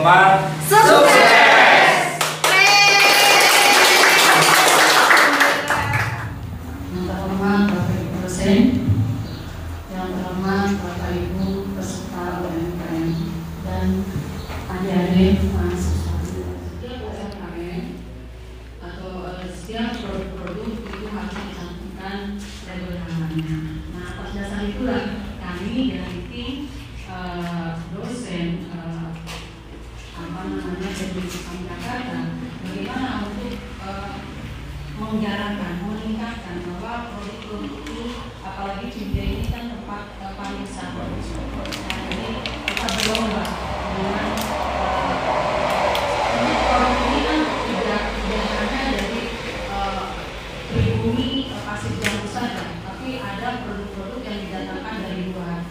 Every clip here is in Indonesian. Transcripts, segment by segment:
Bapak sukses. Yang terhormat Bapak Ibu dosen, yang terhormat Bapak Ibu peserta UMKM dan adik-adik mahasiswa. Setiap UMKM atau setiap produk itu harus dicantumkan label halalnya. Nah, atas dasar itulah kami dari tim dosen dari Jakarta bagaimana untuk menggalakkan, meningkatkan bahwa produk-produk itu, apalagi Cibinong ini kan tempat pariwisata. Jadi kita berlomba dengan produk ini kan tidak hanya dari pribumi Pasir Jambu saja, tapi ada produk-produk yang didatangkan dari luar.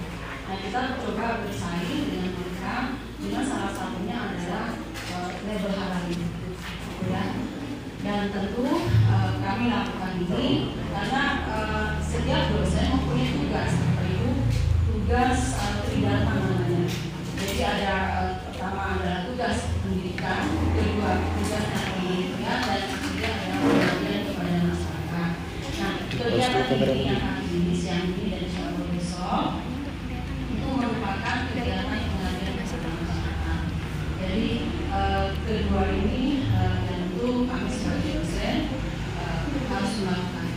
Nah, kita coba bersaing dengan mereka dengan salah satunya adalah label halal ini, ya. Dan tentu kami lakukan ini karena setiap dosen mempunyai tugas, yaitu tugas tridharma namanya. Jadi ada pertama adalah tugas pendidikan, kedua tugas penelitian, dan ketiga adalah pengabdian kepada masyarakat. Nah, kegiatan ini yang kami ini siang ini dan insya Allah besok itu merupakan kegiatan pengabdian kepada masyarakat. Jadi kedua ini tentu kami sebagai dosen harus melakukan.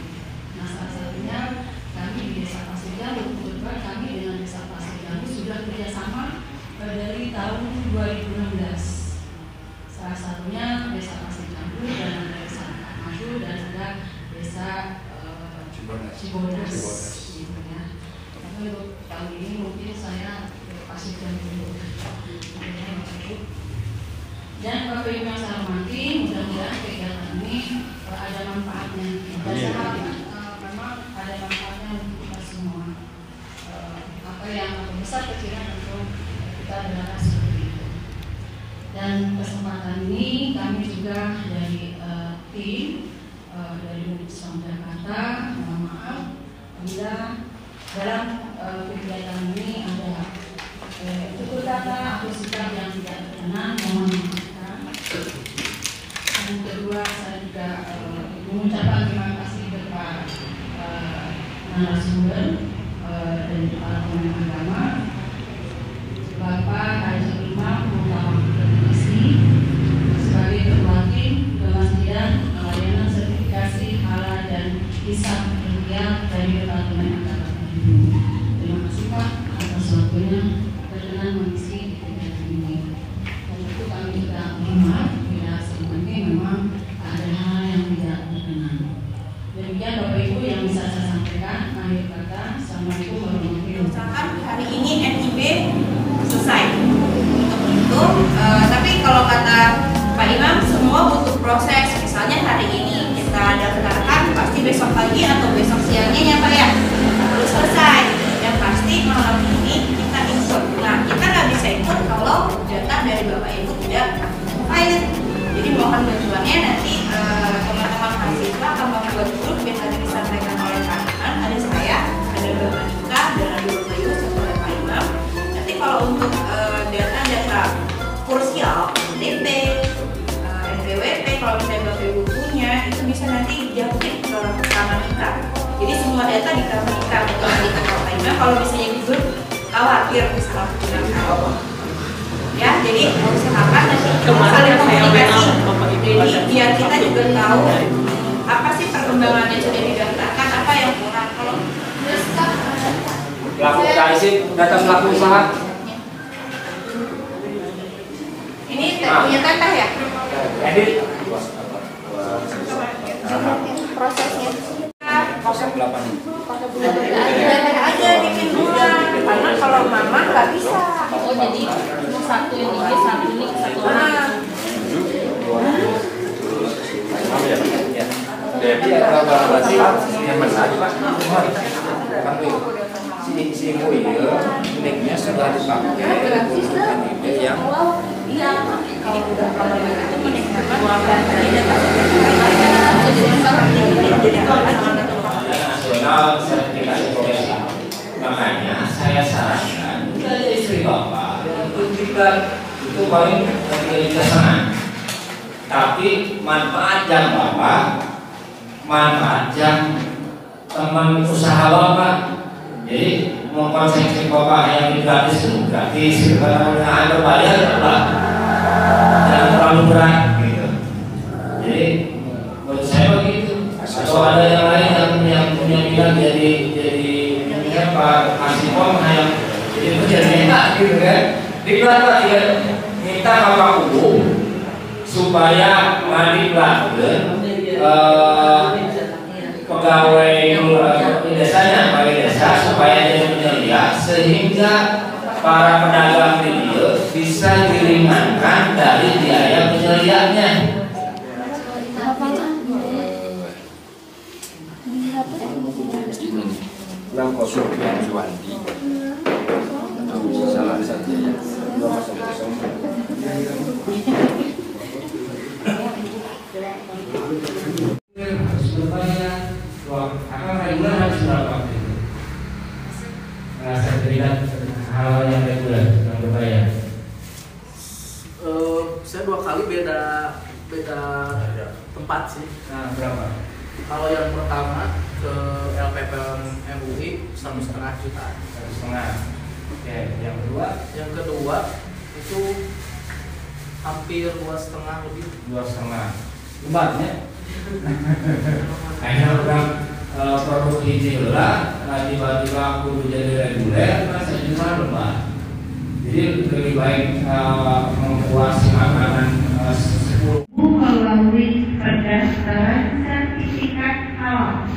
Nah, salah satunya kami di Desa Pasir Jambu, kebetulan kami dengan Desa Pasir Jambu sudah kerjasama dari tahun 2016. Salah satunya Desa Pasir Jambu dan ada Desa Maju dan ada Desa Cibodas. Gitu ya. Tapi untuk tahun ini mungkin saya Pasir Jambu. Dan Bapak Ibu yang saya hormati, mudah-mudahan kegiatan ini ada manfaatnya. Dan saya harap memang ada manfaatnya untuk kita semua. Apa yang besar kecilnya tentu kita berharap seperti itu. Dan kesempatan ini kami juga dari tim dari Universitas Jakarta, mohon maaf bila dalam kegiatan ini ada tutur kata atau sikap yang tidak berkenan, mohon maaf. Yang kedua, saya juga mengucapkan terima kasih kepada narasumber dan para pemimpin agama, Bapak Haji Imam Muhammad terima kasih sebagai ketua tim Kementerian Layanan Sertifikasi Halal dan Hisab Rupiah dari Departemen Agama. Terima kasih Pak atas waktunya berkenan mengisi kegiatan ini. Dan tentu kami juga mohon bila sebenarnya memang ada hal yang tidak berkenan. Demikian Bapak Ibu yang bisa saya sampaikan. Akhir kata, Assalamualaikum warahmatullahi wabarakatuh. Hari ini NIB selesai untuk itu, tapi kalau kata Pak Imam semua butuh proses. Misalnya hari ini kita daftarkan, pasti besok pagi atau besok siangnya ya Pak ya harus selesai. Yang pasti malam ini kita input. Nah, kita nggak bisa input kalau data dari Bapak Ibu tidak valid. Jadi mohon bantuannya nanti teman-teman mahasiswa akan membuat grup yang tadi disampaikan oleh Pak Imam, ada saya, ada Bapak Ika, dan ada Bapak Yus oleh Pak Imam. Nanti kalau untuk data-data kursial, DP, NPWP, kalau misalnya Bapak Ibu punya, itu bisa nanti jangkit ke rekaman Ika. Jadi semua data di rekaman Ika, bukan di Bapak Imam. Kalau misalnya di grup, khawatir misalnya gunakan. Ya, jadi usahakan nanti saling komunikasi. Jadi biar kita juga tahu apa sih perkembangan yang sudah didaftarkan, apa yang kurang. Kalau pelaku KIC, data pelaku usaha. ini punya teteh ya? Edit. Prosesnya 08. teteh aja bikin ulang, karena kalau mama nggak bisa. Oh, jadi satu ini ke satu ini ke satu orang. Jadi kolaborasi yang menarik Pak. Si Muil linknya sudah dipakai untuk ide yang Iya, kalau udah nasional sertifikasi makanya saya sarankan ke istri Bapak untuk juga itu paling 3,5 juta. Tapi manfaat yang Bapak, manfaat yang teman usaha Bapak. Jadi mengkonsumsi Bapak yang gratis itu gratis, kalau Anda bayar Bapak jangan terlalu berat gitu. Jadi menurut saya begitu. Atau ada yang lain yang punya bilang jadi apa kasih pom yang jadi jadi enak gitu kan. Di Bapak ya minta Bapak umum supaya mandi pelajaran pegawai desanya, pegawai desa supaya dia penyelia sehingga para pedagang video bisa diringankan dari biaya penyeliaannya. Yang kosong yang Juandi salah saja ya 2,0 harus berbayar. Akan reguler harus berapa? Saya tidak hal yang reguler yang berbayar. Saya 2 kali beda tempat sih. Nah, berapa? Kalau yang pertama ke LPPM MUI 1,5 juta. 1,5. Oke, yang kedua? Yang kedua itu hampir 2,5 lebih. 2,5. Lebarnya? Akhirnya orang produk ini lah, tiba-tiba aku jadi reguler, masa cuma lebar. Jadi lebih baik membuat makanan 10 melalui pendaftaran sertifikat halal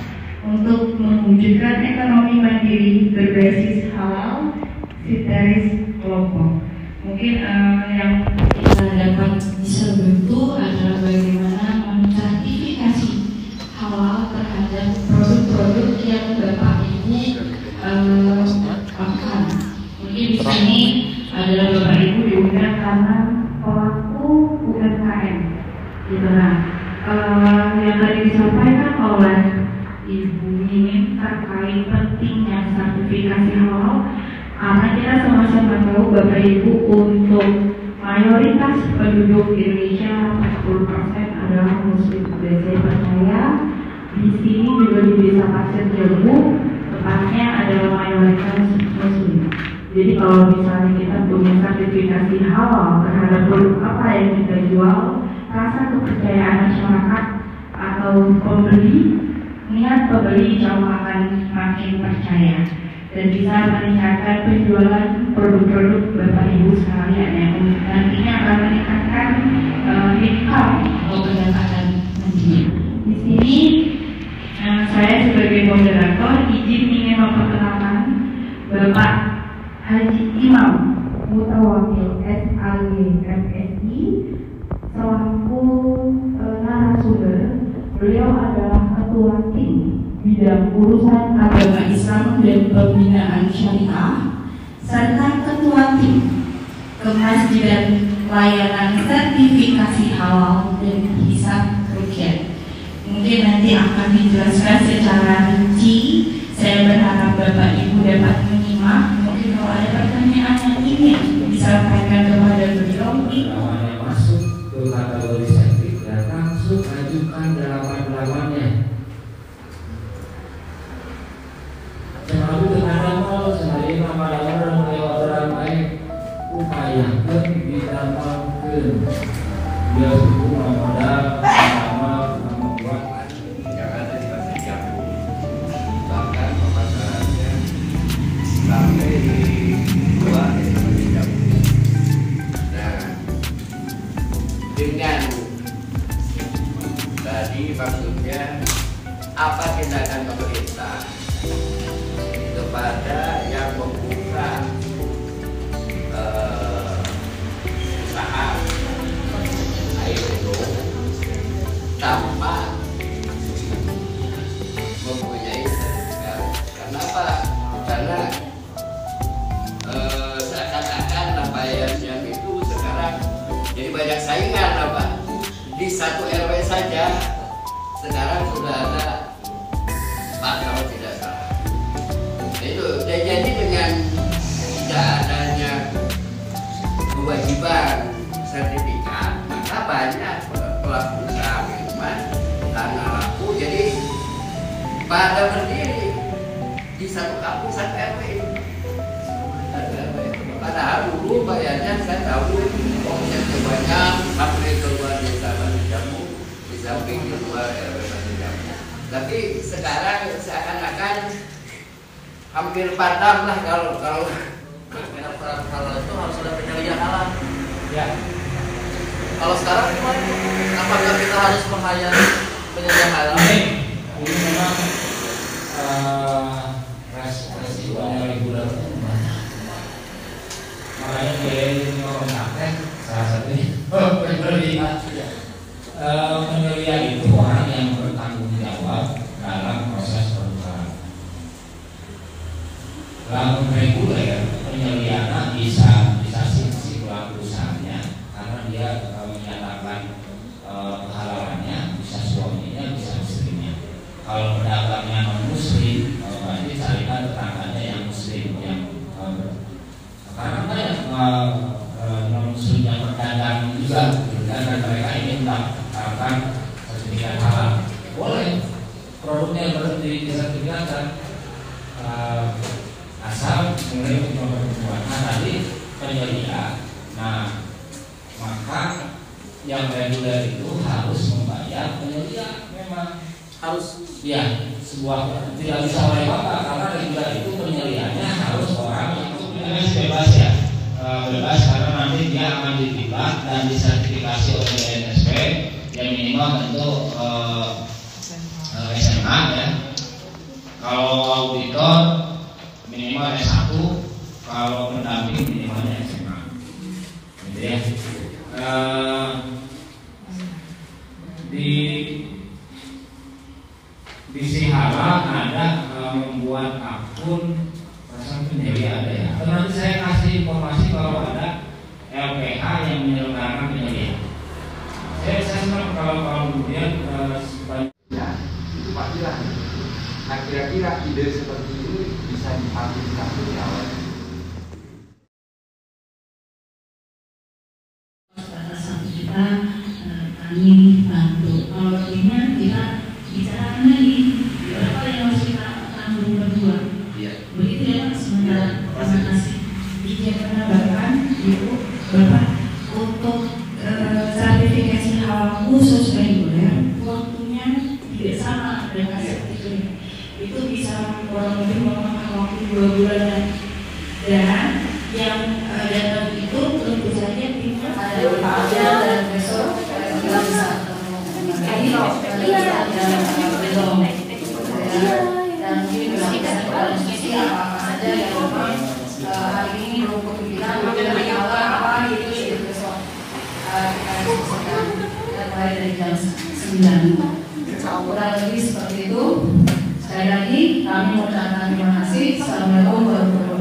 untuk mewujudkan ekonomi mandiri berbasis halal sitaris kelompok. Mungkin yang kita dapat bisa bantu adalah bagaimana mensertifikasi halal terhadap produk-produk yang Bapak Ibu makan. Mungkin di sini adalah Bapak Ibu diundang karena pelaku UMKM. Gitu lah. Yang tadi disampaikan oleh Ibu Mimin terkait pentingnya sertifikasi halal, karena kita sama-sama tahu Bapak Ibu untuk mayoritas penduduk Indonesia 40% adalah Muslim. Dan saya percaya di sini juga di Desa Pasir Jambu tepatnya adalah mayoritas Muslim. Jadi kalau misalnya kita punya sertifikasi halal terhadap produk apa yang kita jual, rasa kepercayaan masyarakat atau pembeli, niat pembeli jauh akan makin percaya dan bisa meningkatkan penjualan produk-produk Bapak Ibu sekalian yang nantinya akan meningkatkan income atau pendapatan nantinya. Di sini saya sebagai moderator izin ingin memperkenalkan Bapak Haji Imam Mutawakil SAG MSI selaku narasumber. Beliau adalah ketua tim bidang urusan agama Islam dan pembinaan syariah serta ketua tim kemasjidan layanan sertifikasi halal dan hisab rukyat. Mungkin nanti akan dijelaskan secara rinci. Saya berharap Bapak Ibu dapat menyimak. Mungkin kalau ada pertanyaan yang ingin disampaikan kepada beliau, namanya masuk ke kategori sensitif dan langsung ajukan delapan-delapannya. Selalu dengan amal, sehari nama orang lewat orang baik, upayakan didapatkan. Dia suku modal, nama membuat yang ada di Pasir Jambu, bahkan pemasarannya sampai di luar dari Pasir Jambu. Nah, dengan tadi maksudnya apa tindakan pemerintah kepada yang membuka usaha air minum tanpa mempunyai sertifikat. Kenapa? Karena seakan-akan apa yang itu sekarang jadi banyak saingan apa di satu RW saja sekarang sudah ada 4 kalau tidak salah. Itu jadi dengan tidak adanya kewajiban pada berdiri di satu kampung, satu RW. Padahal dulu bayarnya saya tahu omsetnya banyak, sampai ke luar desa Batu Jamu, di samping di luar RW Batu Jamu. Tapi sekarang seakan-akan hampir padam lah kalau itu harus ada penyelidikan alam. Ya. Kalau sekarang gimana? Apakah kita harus menghayal penyelidikan alam? Ini memang resikonya reguler itu banyak. Makanya biaya ini kontaknya salah satunya penyelidikan. Penyelidikan itu orang yang bertanggung jawab dalam proses perusahaan. Dalam reguler penyelidikan bisa si pelaku usahanya karena dia menyatakan kehalalannya, bisa suaminya, bisa istrinya. Kalau pedagangnya non muslim, berarti carikan tetangganya yang muslim yang karena banyak non muslim yang berdagang juga, dan mereka ingin mendapatkan sertifikat halal. Boleh produknya berhenti disertifikatkan asal mulai perempuan. Nah tadi penyedia, nah maka yang reguler itu harus membayar penyedia, memang harus ya sebuah tidak bisa oleh bapak karena reguler itu penyediaannya harus orang yang bebas ya, bebas karena nanti dia akan ditimbang dan disertifikasi oleh BNSP yang minimal tentu SMA ya. Kalau auditor minimal S1, kalau pendamping minimalnya SMA. Gitu ya. Di Sihala ada membuat akun rasa penyedia ada ya. Nanti saya kasih informasi kalau ada LPH yang menyelenggarakan penyedia. Saya senang kalau kemudian ya, itu pasti lah. Nah kira-kira ide seperti ini bisa difasilitasi oleh pada 1 juta kami bantu. Kalau ini kita bicarakan lagi berapa yang harus kita tanggung berdua. Begitu ya Pak. Sementara terima kasih. Izin menambahkan Ibu Bapak untuk sertifikasi halal khusus reguler waktunya tidak sama dengan sertifikasi itu bisa kurang lebih memakan waktu 2 bulan dan yang datang itu tentu saja timnya ada Pak Adel dan besok kita bisa dan mungkin bisa diskusi apa saja yang memang hari ini belum kepikiran apa gitu besok kita diskusikan mulai dari jam 9 kurang lebih seperti itu. Sekali lagi kami mengucapkan terima kasih. Assalamualaikum warahmatullahi wabarakatuh.